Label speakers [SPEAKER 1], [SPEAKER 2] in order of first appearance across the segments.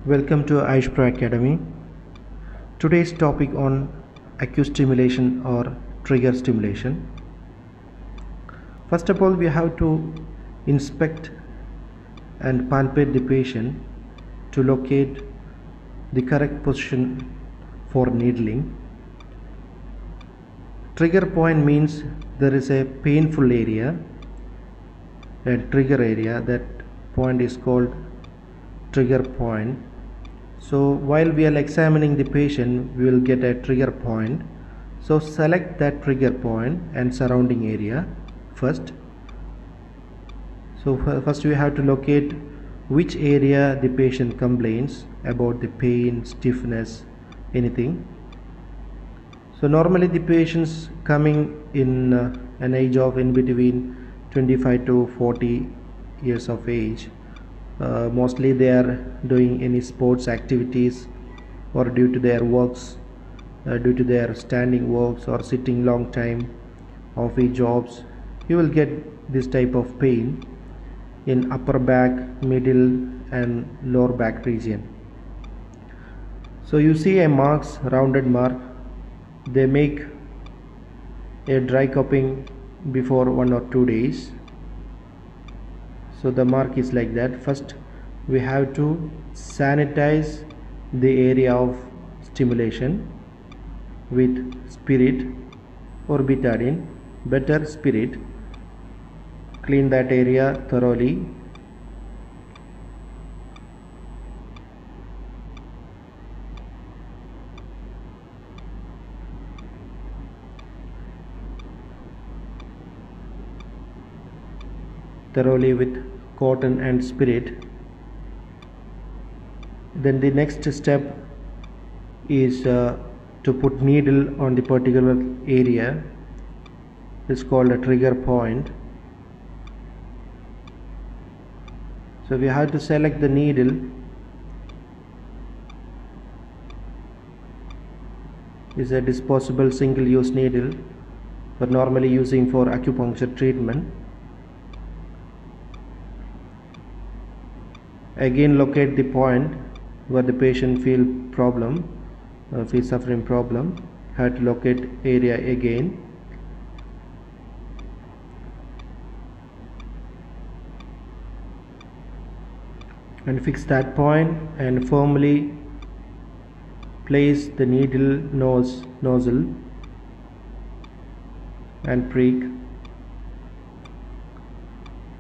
[SPEAKER 1] Welcome to Ayush Pro Academy. Today's topic on acute-stimulation or trigger stimulation. First of all, we have to inspect and palpate the patient to locate the correct position for needling. Trigger point means there is a painful area, a trigger area. That point is called trigger point. So while we are examining the patient, we will get a trigger point. So select that trigger point and surrounding area first. So first we have to locate which area the patient complains about, the pain, stiffness, anything. So normally the patients coming in an age of in between 25 to 40 years of age. Mostly they are doing any sports activities, or due to their works, due to their standing works or sitting long time, office jobs, you will get this type of pain in upper back, middle and lower back region. So you see a marks, rounded mark. They make a dry cupping before 1 or 2 days. So the mark is like that. First we have to sanitize the area of stimulation with spirit or betadine, better spirit. Clean that area thoroughly. Thoroughly with cotton and spirit. Then the next step is to put needle on the particular area. It's called a trigger point. So we have to select the needle. Is a disposable single-use needle, but normally using for acupuncture treatment. Again locate the point where the patient feels suffering problem. Have to locate area again. And fix that point and firmly place the needle nozzle and prick.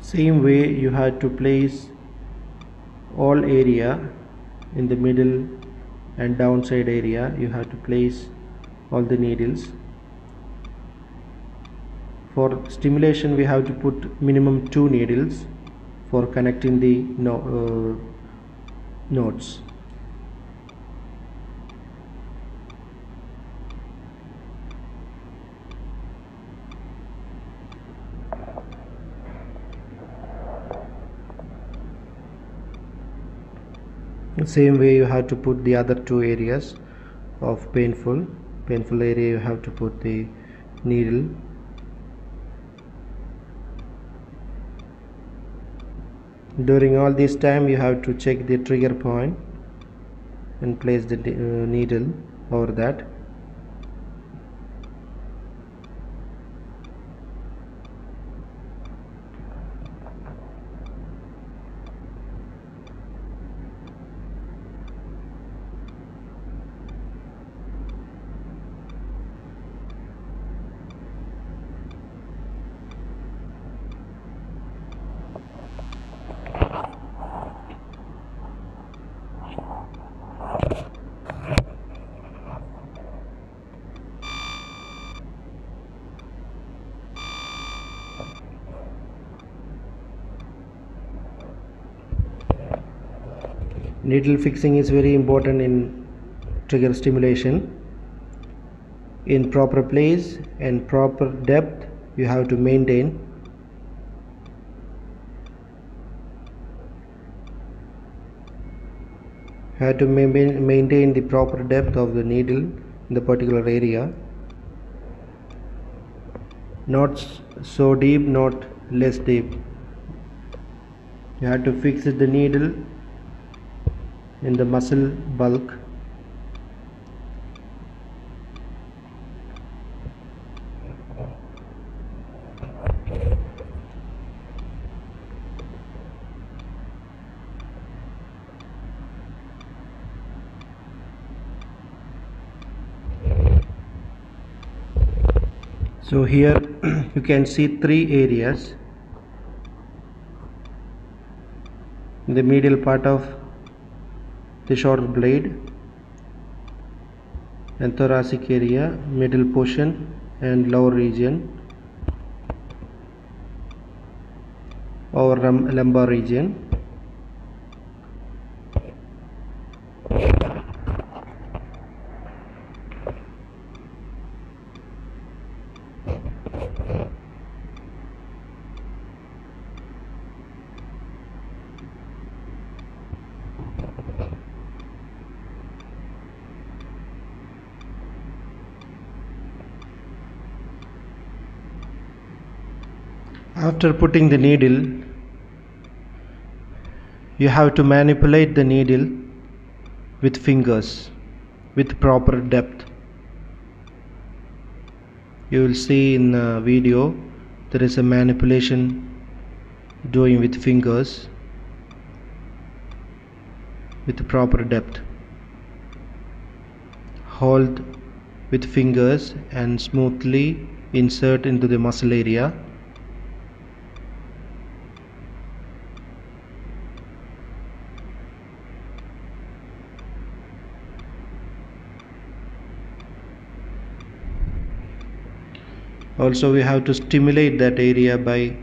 [SPEAKER 1] Same way you have to place all area in the middle and downside area. You have to place all the needles. For stimulation we have to put minimum 2 needles for connecting the nodes. Same way you have to put the other 2 areas of painful area. You have to put the needle. During all this time you have to check the trigger point and place the needle over that. Needle fixing is very important in trigger stimulation. In proper place and proper depth you have to maintain. Have to maintain the proper depth of the needle in the particular area. Not so deep, not less deep. You have to fix the needle in the muscle bulk. So here you can see three areas. The medial part of the shoulder blade and thoracic area, middle portion and lower region or lumbar region. After putting the needle, you have to manipulate the needle with fingers with proper depth. You will see in the video there is a manipulation doing with fingers with proper depth. Hold with fingers and smoothly insert into the muscle area. Also, we have to stimulate that area by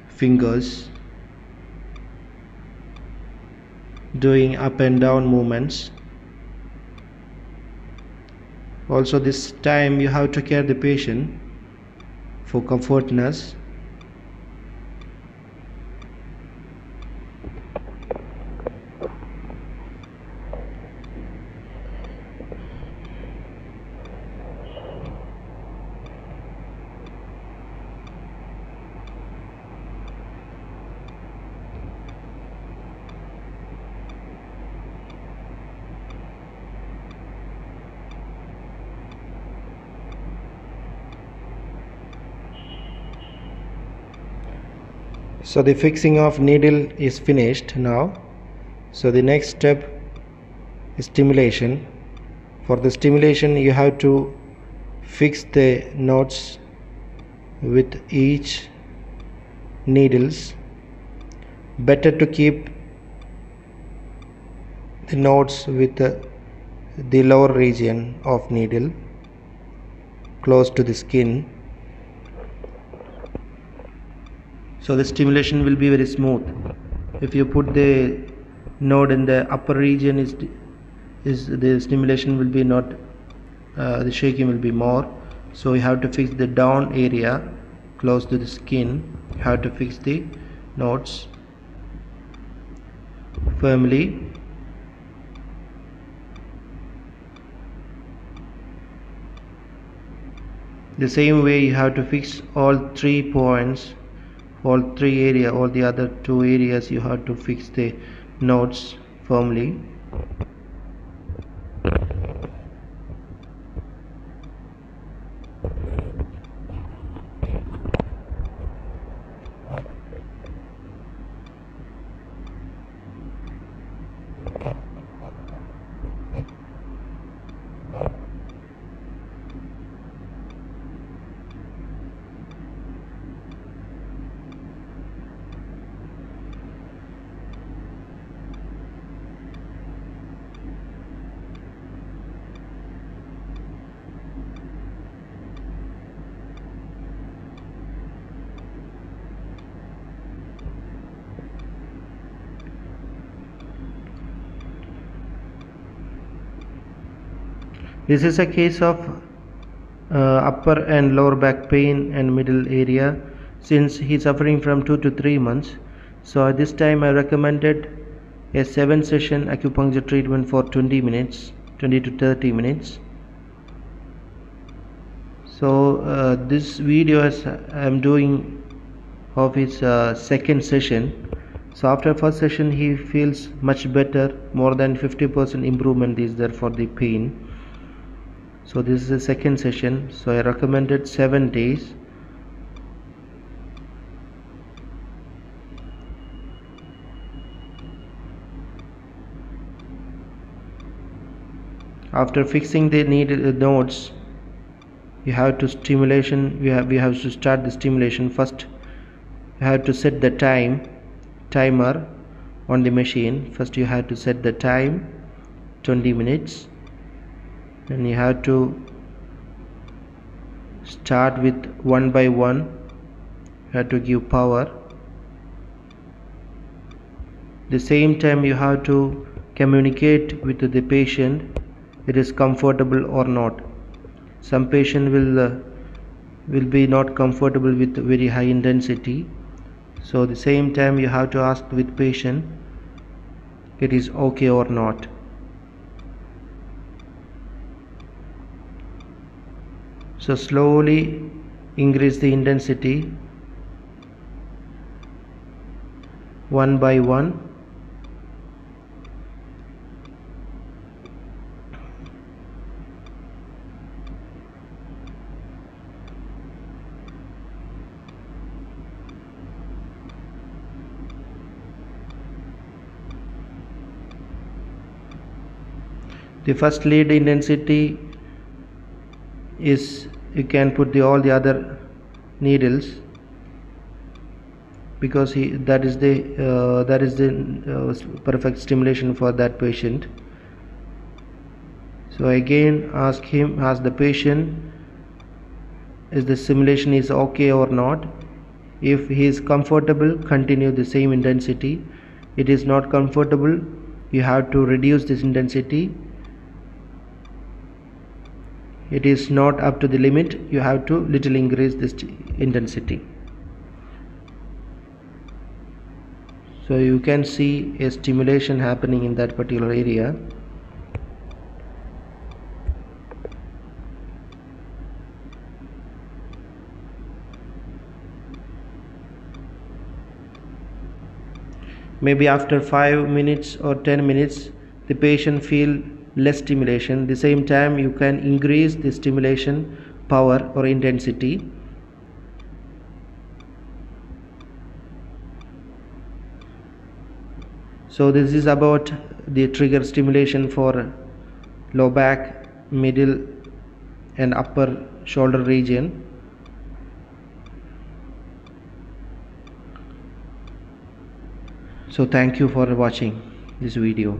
[SPEAKER 1] fingers, doing up and down movements. Also, this time you have to care the patient for comfortness. So the fixing of needle is finished now. So the next step is stimulation. For the stimulation you have to fix the knots with each needles. Better to keep the knots with the lower region of needle close to the skin. So the stimulation will be very smooth. If you put the node in the upper region, is the stimulation will be not, the shaking will be more. So you have to fix the down area close to the skin. You have to fix the nodes firmly. The same way you have to fix all 3 points, all 3 areas, all the other 2 areas you have to fix the nodes firmly. This is a case of upper and lower back pain and middle area, since he is suffering from 2 to 3 months. So at this time I recommended a 7-session acupuncture treatment for 20 minutes, 20 to 30 minutes. So this video I am doing of his second session. So after first session he feels much better, more than 50% improvement is there for the pain. So this is the second session, so I recommended 7 days. After fixing the needed nodes, you have to stimulation, we have to start the stimulation. First you have to set the timer on the machine. First you have to set the time 20 minutes, and you have to start with one by one. You have to give power. The same time you have to communicate with the patient, it is comfortable or not. Some patient will be not comfortable with very high intensity, so the same time you have to ask with patient it is okay or not. So slowly increase the intensity one by one. The first lead intensity is, you can put all the other needles, because that is the perfect stimulation for that patient. So again ask the patient, is the stimulation is okay or not. If he is comfortable, continue the same intensity. It is not comfortable, you have to reduce this intensity. It is not up to the limit, you have to little increase this intensity. So you can see a stimulation happening in that particular area. Maybe after 5 minutes or 10 minutes the patient feel less stimulation. The same time you can increase the stimulation power or intensity. So this is about the trigger stimulation for low back, middle and upper shoulder region. So thank you for watching this video.